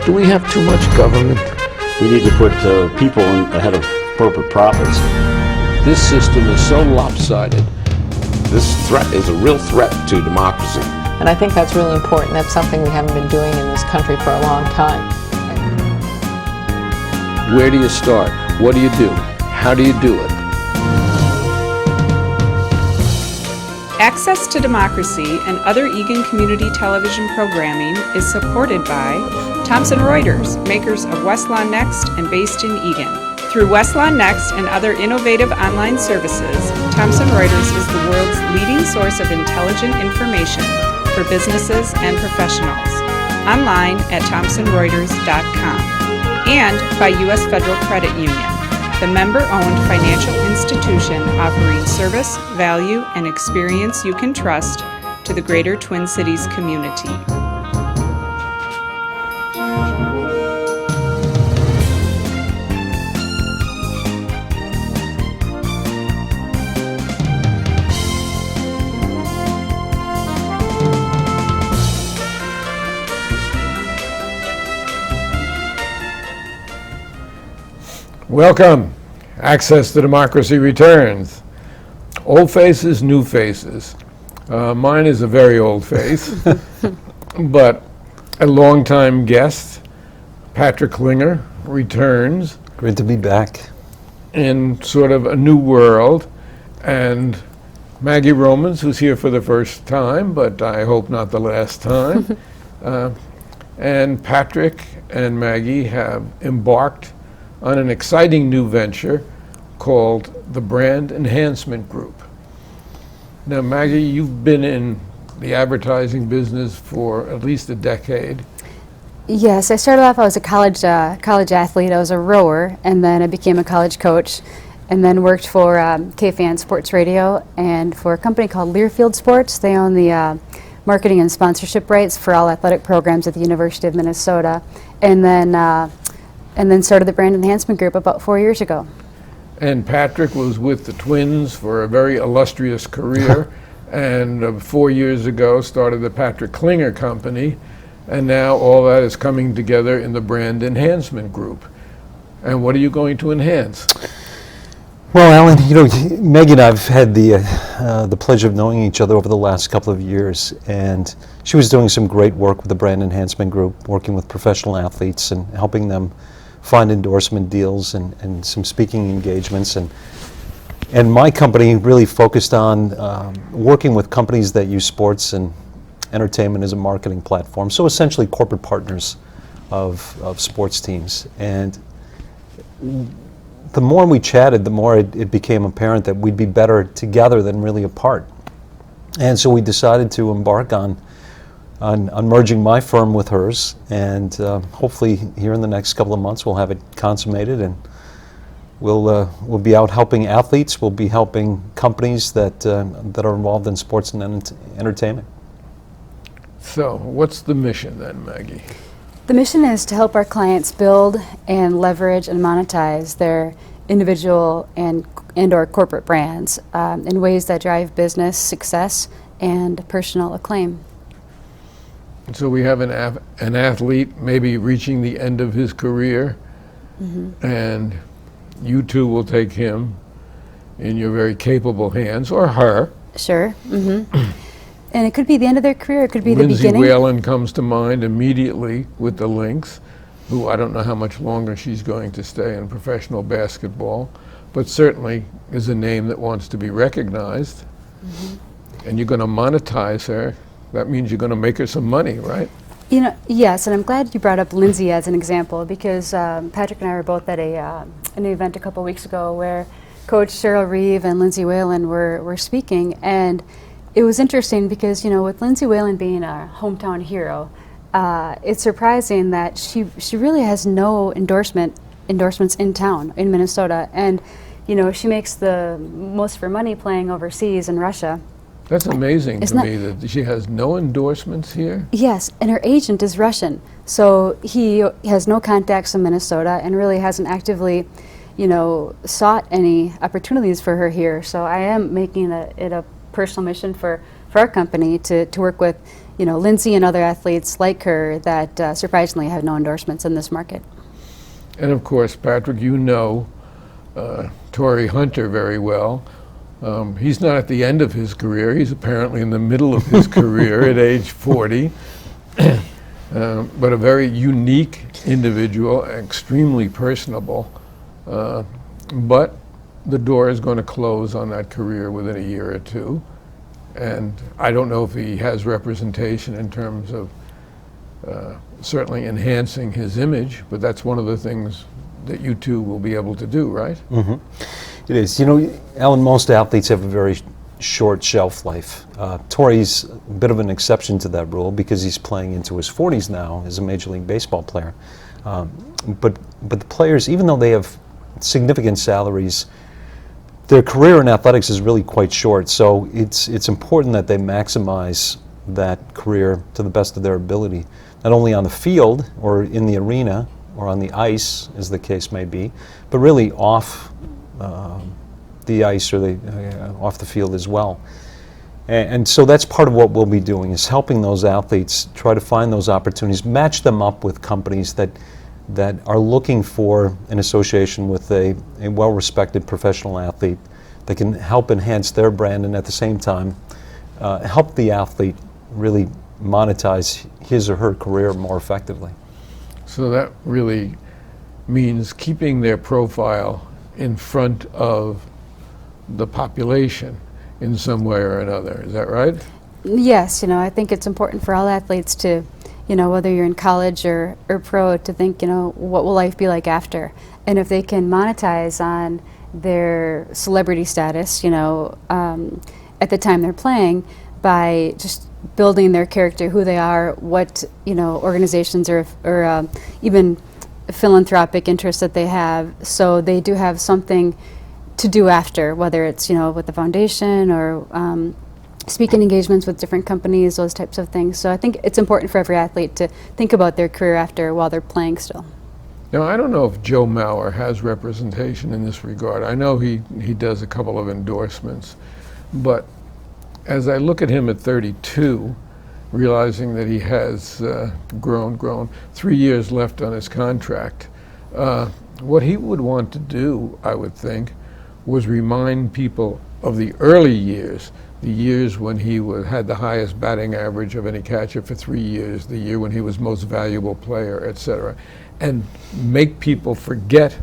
Do we have too much government? We need to put people ahead of corporate profits. This system is so lopsided. This threat is a real threat to democracy. And I think that's really important. That's something we haven't been doing in this country for a long time. Where do you start? What do you do? How do you do it? Access to Democracy and other Eagan community television programming is supported by Thomson Reuters, makers of Westlaw Next and based in Eagan. Through Westlaw Next and other innovative online services, Thomson Reuters is the world's leading source of intelligent information for businesses and professionals. Online at thomsonreuters.com. And by U.S. Federal Credit Union, the member-owned financial institution offering service, value, and experience you can trust to the greater Twin Cities community. Welcome. Access to Democracy returns. Old faces, new faces. Mine is a very old face, but a longtime guest, Patrick Klinger, returns. Great to be back. In sort of a new world. And Maggie Romens, who's here for the first time, but I hope not the last time. And Patrick and Maggie have embarked on an exciting new venture called the Brand Enhancement Group. Now, Maggie, you've been in the advertising business for at least a decade. Yes, I started off, I was a college athlete. I was a rower, and then I became a college coach, and then worked for KFAN Sports Radio and for a company called Learfield Sports. They own the marketing and sponsorship rights for all athletic programs at the University of Minnesota, and then started the Brand Enhancement Group about 4 years ago. And Patrick was with the Twins for a very illustrious career, and 4 years ago started the Patrick Klinger Company, and now all that is coming together in the Brand Enhancement Group. And what are you going to enhance? Well, Alan, you know, Maggie and I have had the pleasure of knowing each other over the last couple of years, and she was doing some great work with the Brand Enhancement Group, working with professional athletes and helping them find endorsement deals and some speaking engagements. And my company really focused on working with companies that use sports and entertainment as a marketing platform, so essentially corporate partners of sports teams. And the more we chatted, the more it became apparent that we'd be better together than really apart. And so we decided to embark on merging my firm with hers, and hopefully here in the next couple of months we'll have it consummated, and we'll be out helping athletes. We'll be helping companies that are involved in sports and entertainment. So, what's the mission then, Maggie? The mission is to help our clients build and leverage and monetize their individual and or corporate brands in ways that drive business success and personal acclaim. So we have an athlete maybe reaching the end of his career, and you two will take him in your very capable hands, or her. Sure. And it could be the end of their career, it could be the beginning. Lindsay Whalen comes to mind immediately with the Lynx, who I don't know how much longer she's going to stay in professional basketball, but certainly is a name that wants to be recognized. And you're going to monetize her. That means you're going to make her some money, right? You know, yes, and I'm glad you brought up Lindsay as an example, because Patrick and I were both at an event a couple weeks ago where Coach Cheryl Reeve and Lindsay Whalen were speaking, and it was interesting because, you know, with Lindsay Whalen being a hometown hero, it's surprising that she really has no endorsements in town, in Minnesota, and, you know, she makes the most of her money playing overseas in Russia. That's amazing to me that she has no endorsements here. Yes, and her agent is Russian, so he has no contacts in Minnesota and really hasn't actively, you know, sought any opportunities for her here. So I am making it a personal mission for our company to work with Lindsay and other athletes like her that surprisingly have no endorsements in this market. And of course, Patrick, you know Torrey Hunter very well. He's not at the end of his career. He's apparently in the middle of his career at age 40. But a very unique individual, extremely personable. But the door is going to close on that career within a year or two. And I don't know if he has representation in terms of certainly enhancing his image, but that's one of the things that you two will be able to do, right? Mm-hmm. It is. Alan, most athletes have a very short shelf life. Torrey's a bit of an exception to that rule because he's playing into his 40s now as a Major League Baseball player. But the players, even though they have significant salaries, their career in athletics is really quite short. So it's important that they maximize that career to the best of their ability, not only on the field or in the arena or on the ice, as the case may be, but really off the ice or off the field as well. And so that's part of what we'll be doing, is helping those athletes try to find those opportunities, match them up with companies that are looking for an association with a well-respected professional athlete that can help enhance their brand and at the same time help the athlete really monetize his or her career more effectively. So that really means keeping their profile in front of the population in some way or another. Is that right? Yes, I think it's important for all athletes to, whether you're in college or pro, to think, what will life be like after? And if they can monetize on their celebrity status, at the time they're playing, by just building their character, who they are, what, organizations or even philanthropic interests that they have, so they do have something to do after, whether it's with the foundation or speaking engagements with different companies, those types of things. So I think it's important for every athlete to think about their career after while they're playing still. Now, I don't know if Joe Mauer has representation in this regard. I know he does a couple of endorsements, but as I look at him at 32, realizing that he has grown 3 years left on his contract, what he would want to do, I would think, was remind people of the early years, the years when he had the highest batting average of any catcher for 3 years, the year when he was most valuable player, etc., and make people forget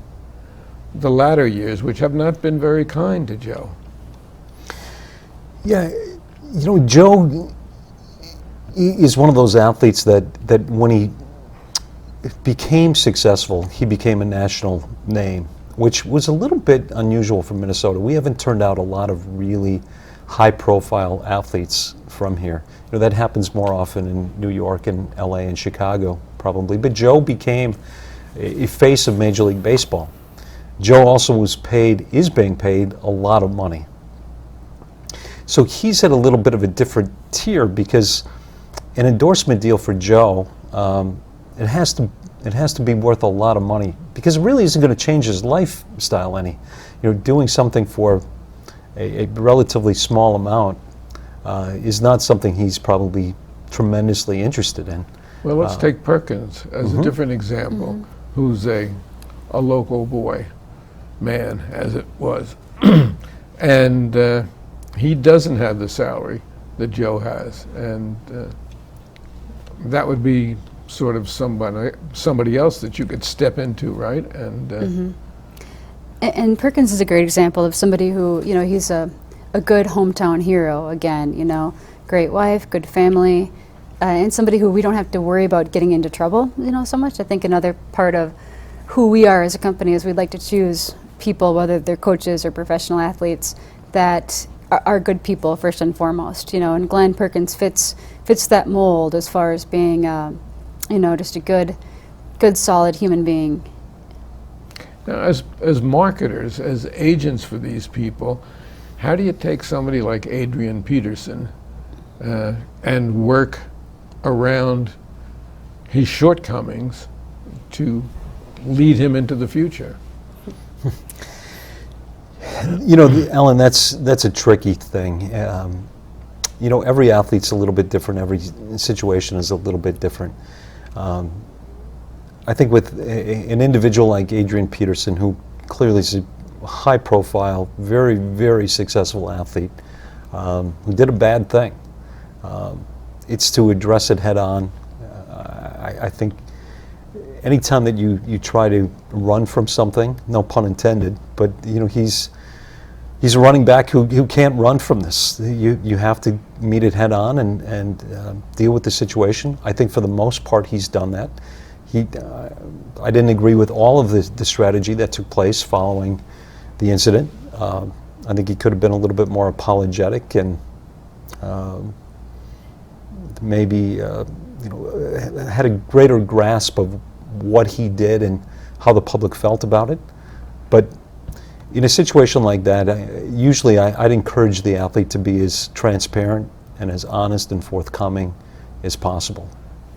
the latter years, which have not been very kind to Joe. Yeah, Joe is one of those athletes that when he became successful, he became a national name, which was a little bit unusual for Minnesota. We haven't turned out a lot of really high-profile athletes from here. That happens more often in New York and LA and Chicago, probably. But Joe became a face of Major League Baseball. Joe also is being paid a lot of money. So he's at a little bit of a different tier because an endorsement deal for Joe, it has to be worth a lot of money because it really isn't going to change his lifestyle any. Doing something for a relatively small amount is not something he's probably tremendously interested in. Well, let's take Perkins as a different example, who's a local boy, man, as it was. And he doesn't have the salary that Joe has. And that would be sort of somebody else that you could step into, right? And And Perkins is a great example of somebody who, he's a good hometown hero, again, great wife, good family, and somebody who we don't have to worry about getting into trouble, so much. I think another part of who we are as a company is we'd like to choose people, whether they're coaches or professional athletes, that are good people first and foremost, and Glenn Perkins fits that mold as far as being, just a good, solid human being. now, as marketers, as agents for these people, how do you take somebody like Adrian Peterson and work around his shortcomings to lead him into the future? Alan, that's a tricky thing. you know, every athlete's a little bit different. Every situation is a little bit different. I think with an individual like Adrian Peterson, who clearly is a high-profile, very, very successful athlete, who did a bad thing, it's to address it head-on. I think anytime that you try to run from something, no pun intended, but you know, he's a running back who can't run from this. You have to meet it head on and deal with the situation. I think for the most part he's done that. I didn't agree with all of the strategy that took place following the incident. I think he could have been a little bit more apologetic and maybe you know, had a greater grasp of what he did and how the public felt about it. But in a situation like that, usually I'd encourage the athlete to be as transparent and as honest and forthcoming as possible.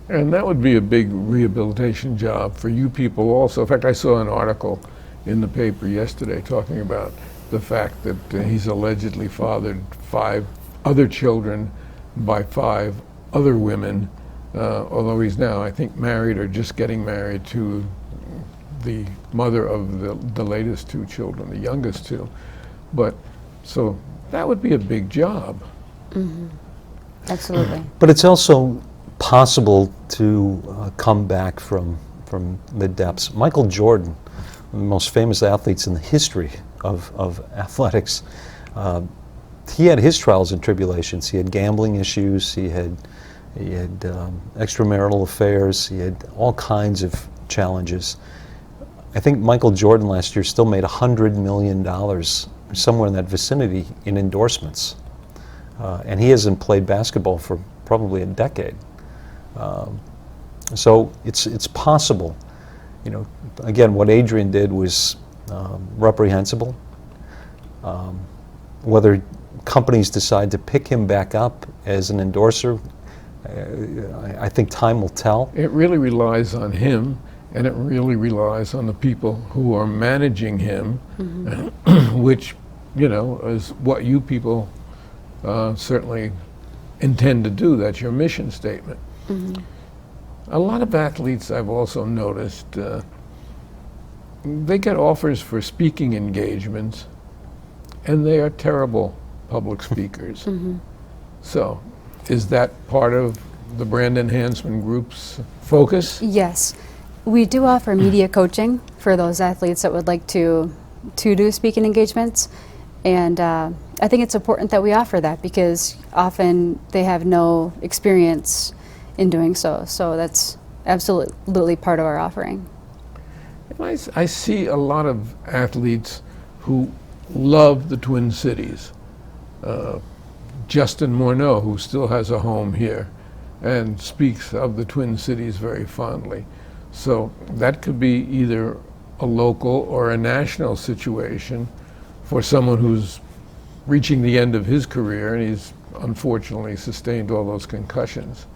And that would be a big rehabilitation job for you people also. In fact, I saw an article in the paper yesterday talking about the fact that he's allegedly fathered 5 other children by 5 other women, although he's now, I think, married or just getting married to the mother of the latest 2 children, the youngest 2. But so that would be a big job. Mm-hmm. Absolutely. But it's also possible to come back from the depths. Michael Jordan, one of the most famous athletes in the history of athletics, he had his trials and tribulations. He had gambling issues, he had extramarital affairs, he had all kinds of challenges. I think Michael Jordan last year still made $100 million, somewhere in that vicinity, in endorsements. And he hasn't played basketball for probably a decade. So it's possible. You know, again, what Adrian did was reprehensible. Whether companies decide to pick him back up as an endorser, I think time will tell. It really relies on him, and it really relies on the people who are managing him, mm-hmm. which, you know, is what you people certainly intend to do. That's your mission statement. Mm-hmm. A lot of athletes, I've also noticed, they get offers for speaking engagements, and they are terrible public speakers. Mm-hmm. So, is that part of the Brand Enhancement Group's focus? Yes. We do offer media coaching for those athletes that would like to do speaking engagements. And I think it's important that we offer that because often they have no experience in doing so. So that's absolutely part of our offering. I see a lot of athletes who love the Twin Cities. Justin Morneau, who still has a home here and speaks of the Twin Cities very fondly. So that could be either a local or a national situation for someone who's reaching the end of his career and he's unfortunately sustained all those concussions.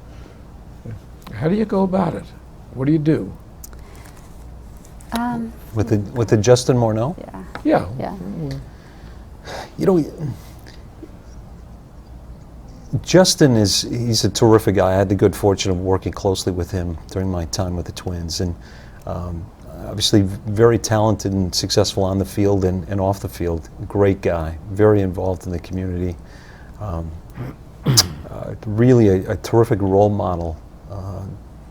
How do you go about it? What do you do? With the Justin Morneau? Yeah. You know, Justin he's a terrific guy. I had the good fortune of working closely with him during my time with the Twins, and obviously very talented and successful on the field and off the field. Great guy, very involved in the community. Really a terrific role model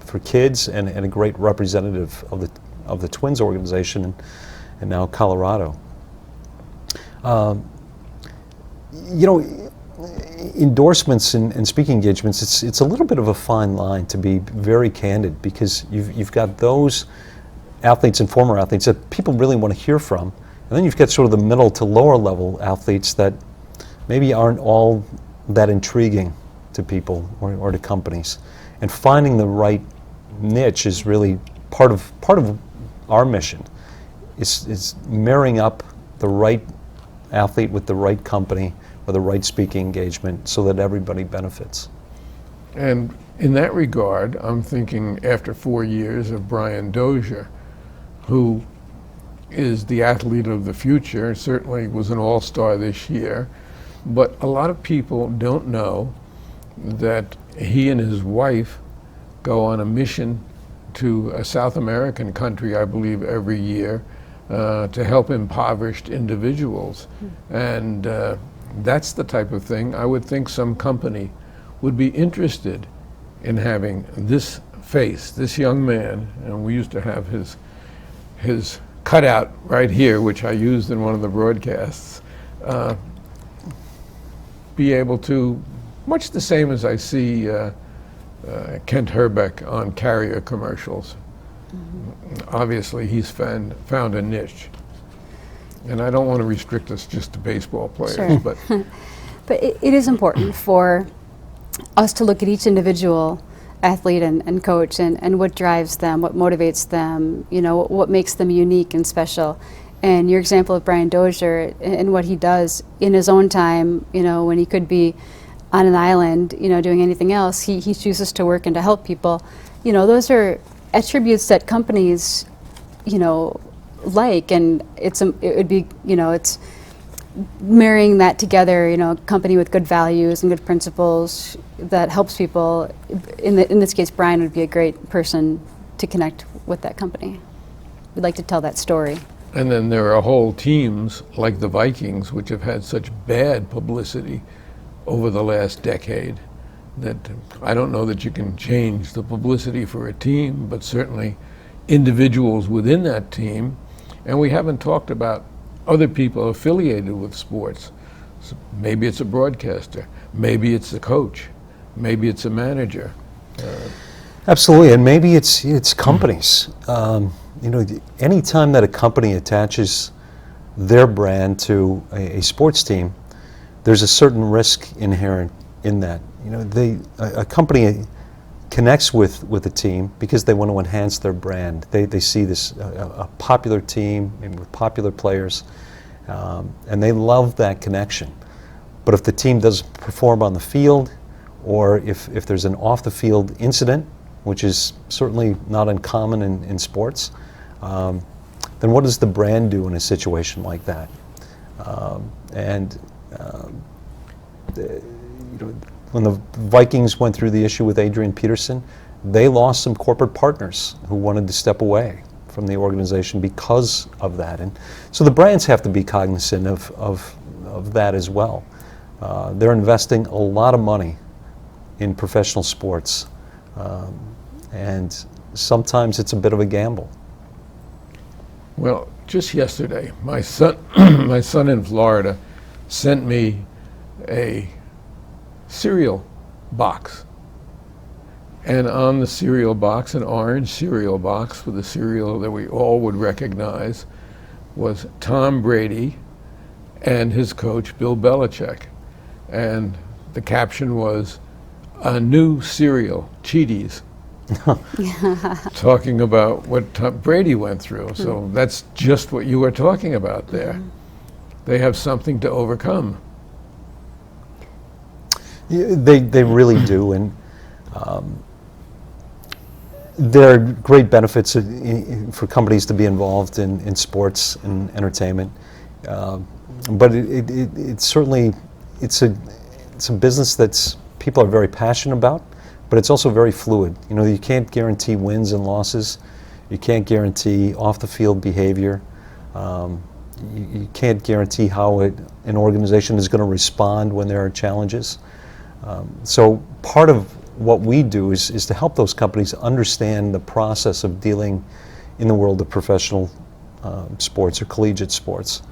for kids and a great representative of the Twins organization and now Colorado. You know, endorsements and speaking engagements, it's a little bit of a fine line, to be very candid, because you've got those athletes and former athletes that people really want to hear from, and then you've got sort of the middle to lower level athletes that maybe aren't all that intriguing to people or to companies. And finding the right niche is really part of our mission. Is marrying up the right athlete with the right company or the right speaking engagement so that everybody benefits. And in that regard, I'm thinking after 4 years of Brian Dozier, who is the athlete of the future, certainly was an all-star this year, but a lot of people don't know that he and his wife go on a mission to a South American country, I believe, every year to help impoverished individuals. And that's the type of thing I would think some company would be interested in having this face, this young man, and we used to have his cutout right here, which I used in one of the broadcasts, be able to, much the same as I see Kent Herbeck on Carrier commercials. Obviously, he's found a niche. And I don't want to restrict us just to baseball players, Sure. but But it is important for us to look at each individual athlete and coach and what drives them, what motivates them, you know, what makes them unique and special. And your example of Brian Dozier and what he does in his own time, you know, when he could be on an island, you know, doing anything else, he chooses to work and to help people. You know, those are attributes that companies, you know, like, and it would be, you know, it's marrying that together, you know, a company with good values and good principles that helps people. In this case, Brian would be a great person to connect with that company. We'd like to tell that story. and then there are whole teams like the Vikings, which have had such bad publicity over the last decade that I don't know that you can change the publicity for a team, but certainly individuals within that team. And we haven't talked about other people affiliated with sports. So maybe it's a broadcaster, maybe it's a coach, maybe it's a manager. Absolutely, and maybe it's companies. You know, any time that a company attaches their brand to a sports team, there's a certain risk inherent in that. You know, a company connects with a team because they want to enhance their brand. They see this a popular team and with popular players, and they love that connection. But if the team doesn't perform on the field, or if there's an off-the-field incident, which is certainly not uncommon in sports, then what does the brand do in a situation like that? You know, when the Vikings went through the issue with Adrian Peterson, they lost some corporate partners who wanted to step away from the organization because of that. And so the brands have to be cognizant of that as well. They're investing a lot of money in professional sports, and sometimes it's a bit of a gamble. Well, just yesterday, my son in Florida sent me a cereal box. And on the cereal box, an orange cereal box with a cereal that we all would recognize, was Tom Brady and his coach, Bill Belichick. And the caption was, "A new cereal, Cheeties." Talking about what Tom Brady went through. So that's just what you were talking about there. They have something to overcome. Yeah, they really do, and there are great benefits for companies to be involved in sports and entertainment. But it certainly it's a business that's people are very passionate about, but it's also very fluid. You know, you can't guarantee wins and losses. You can't guarantee off-the-field behavior. You can't guarantee how an organization is going to respond when there are challenges. So part of what we do is to help those companies understand the process of dealing in the world of professional sports or collegiate sports.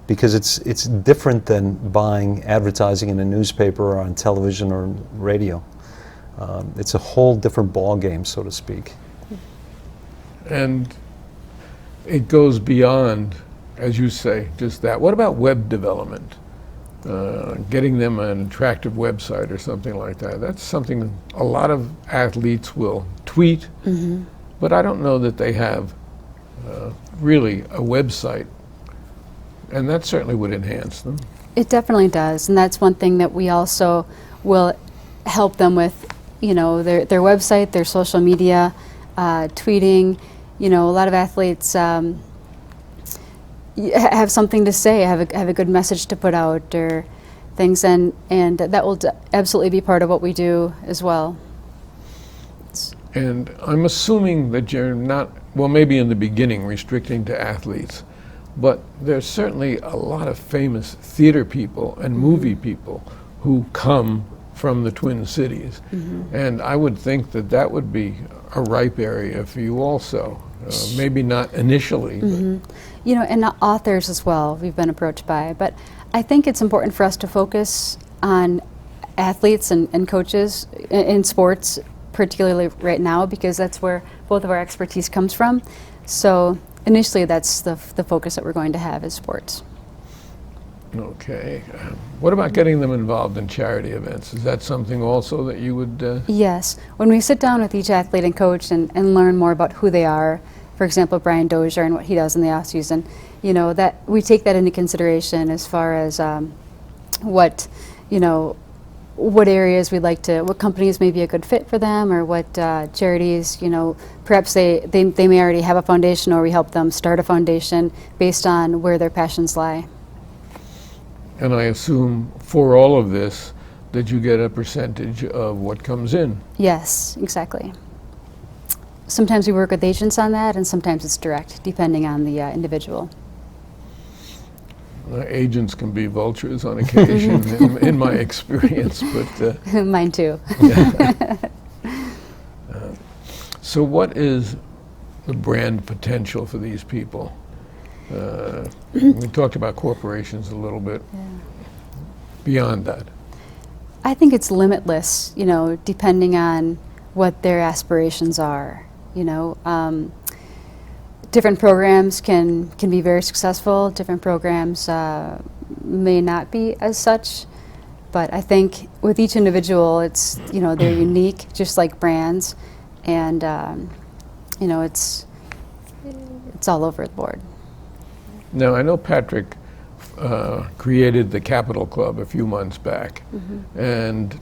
Because it's different than buying advertising in a newspaper or on television or radio. It's a whole different ball game, so to speak. And it goes beyond, as you say, just that. What about web development? Getting them an attractive website or something like that. That's something a lot of athletes will tweet, but I don't know that they have really a website. And that certainly would enhance them. It definitely does, and that's one thing that we also will help them with, you know, their website, their social media, tweeting. You know, a lot of athletes have something to say, have a good message to put out, or things, and that will absolutely be part of what we do as well. And I'm assuming that you're not, well, maybe in the beginning, restricting to athletes, but there's certainly a lot of famous theater people and movie people who come from the Twin Cities. And I would think that that would be a ripe area for you also. Maybe not initially. But. You know, and authors as well, we've been approached by. But I think it's important for us to focus on athletes and coaches in sports, particularly right now, because that's where both of our expertise comes from. So initially, that's the focus that we're going to have is sports. Okay. What about getting them involved in charity events? Is that something also that you would... Yes. When we sit down with each athlete and coach and learn more about who they are, for example, Brian Dozier and what he does in the off-season, you know, that we take that into consideration as far as what areas we'd like to, what companies may be a good fit for them, or what charities, you know, perhaps they may already have a foundation, or we help them start a foundation based on where their passions lie. And I assume for all of this that you get a percentage of what comes in. Yes, exactly. Sometimes we work with agents on that, and sometimes it's direct, depending on the individual. Agents can be vultures on occasion, in my experience, but... Mine too. So what is the brand potential for these people? We talked about corporations a little bit. Yeah. Beyond that. I think it's limitless, you know, depending on what their aspirations are. You know, different programs can be very successful. Different programs may not be as such. But I think with each individual, it's, you know, they're unique, just like brands, and you know, it's all over the board. Now, I know Patrick created the Capital Club a few months back, and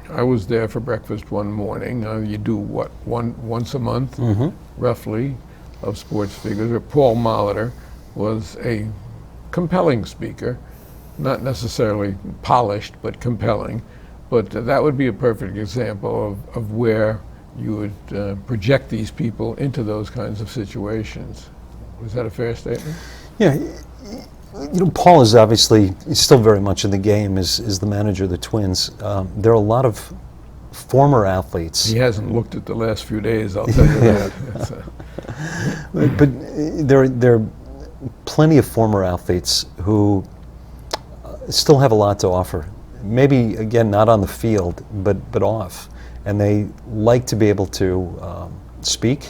I was there for breakfast one morning. You do what, once a month, roughly, of sports figures. Paul Molitor was a compelling speaker, not necessarily polished, but compelling. But that would be a perfect example of where you would project these people into those kinds of situations. Was that a fair statement? Yeah, you know, Paul is obviously still very much in the game as the manager of the Twins. There are a lot of former athletes. He hasn't looked at the last few days, I'll tell you that. But there are plenty of former athletes who still have a lot to offer. Maybe, again, not on the field, but off. And they like to be able to speak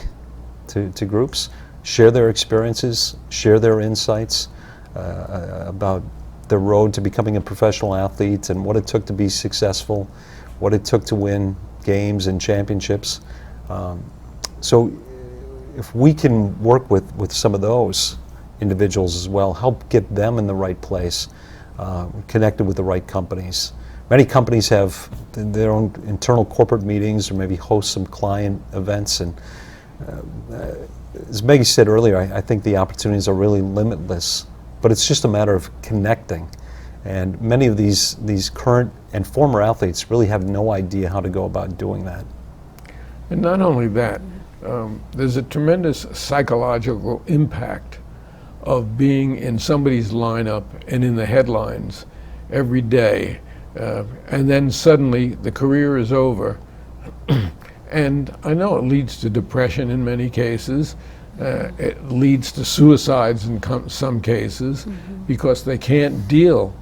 to groups, share their experiences, share their insights about their road to becoming a professional athlete and what it took to be successful, what it took to win games and championships. So if we can work with some of those individuals as well, help get them in the right place, connected with the right companies. Many companies have their own internal corporate meetings or maybe host some client events, and as Maggie said earlier, I think the opportunities are really limitless, but it's just a matter of connecting. And many of these current and former athletes really have no idea how to go about doing that. And not only that, there's a tremendous psychological impact of being in somebody's lineup and in the headlines every day, and then suddenly the career is over. And I know it leads to depression in many cases. It leads to suicides in some cases, because they can't deal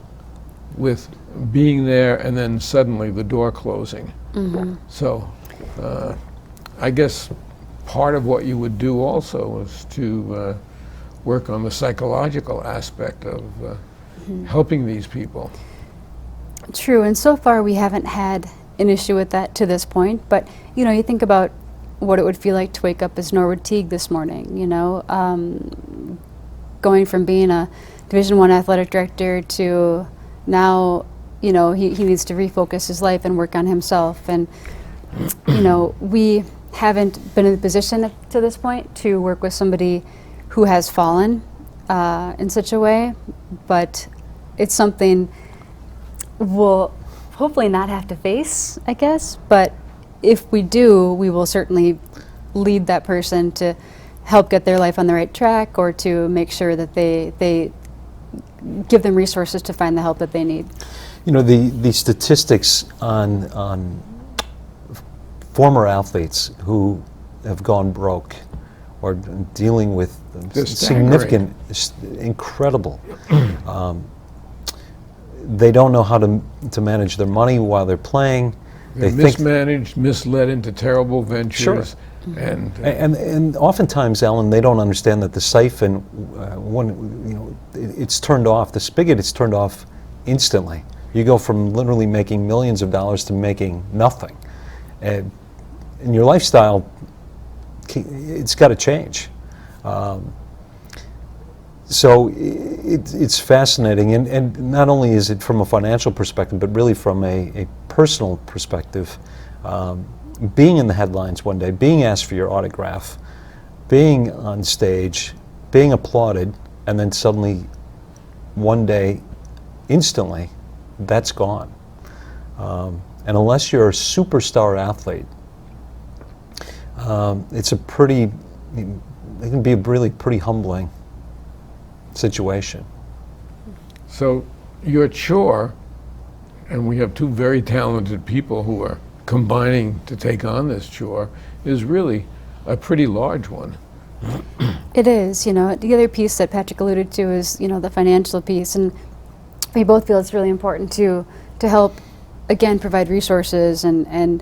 with being there and then suddenly the door closing. So I guess part of what you would do also is to work on the psychological aspect of helping these people. True, and so far we haven't had an issue with that to this point, but you know, you think about what it would feel like to wake up as Norwood Teague this morning, you know, going from being a Division I athletic director to now, you know, he needs to refocus his life and work on himself. And, you know, we haven't been in a position to this point to work with somebody who has fallen in such a way, but it's something we'll hopefully not have to face, I guess. But if we do, we will certainly lead that person to help get their life on the right track, or to make sure that they give them resources to find the help that they need. You know, the statistics on former athletes who have gone broke or dealing with They're significant, incredible. They don't know how to manage their money while they're playing. They're mismanaged, misled into terrible ventures. Sure. And oftentimes, Alan, they don't understand that the siphon, it's turned off. The spigot is turned off instantly. You go from literally making millions of dollars to making nothing, and your lifestyle, it's got to change. So it's fascinating, and not only is it from a financial perspective, but really from a personal perspective. Being in the headlines one day, being asked for your autograph, being on stage, being applauded, and then suddenly, one day, instantly, that's gone. And unless you're a superstar athlete, it can be a really pretty humbling situation. So your chore, and we have two very talented people who are combining to take on this chore, is really a pretty large one. It is. The other piece that Patrick alluded to is, the financial piece, and we both feel it's really important to help, again, provide resources and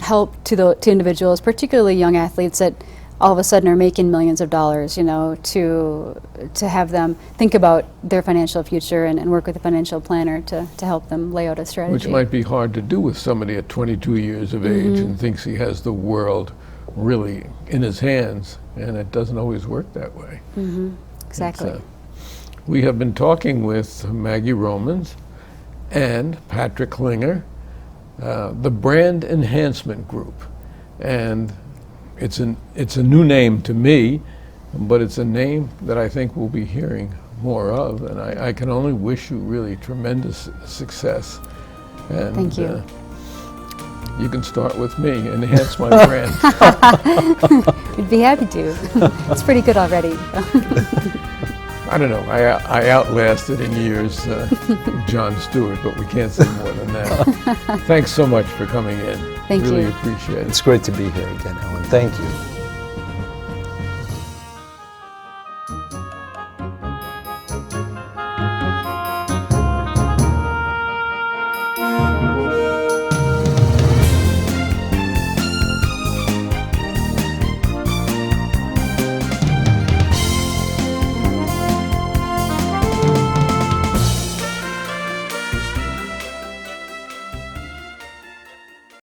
help to individuals, particularly young athletes that all of a sudden are making millions of dollars, to have them think about their financial future and work with a financial planner to help them lay out a strategy. Which might be hard to do with somebody at 22 years of age and thinks he has the world really in his hands, and it doesn't always work that way. Exactly. We have been talking with Maggie Romens and Patrick Klinger, the Brand Enhancement Group. And it's a new name to me, but it's a name that I think we'll be hearing more of, and I can only wish you really tremendous success. And Thank you. You can start with me, enhance my brand. We'd be happy to. It's pretty good already. I don't know, I outlasted in years Jon Stewart, but we can't say more than that. Thanks so much for coming in. Thank you. Really appreciate it. It's great to be here again, Ellen. Thank you.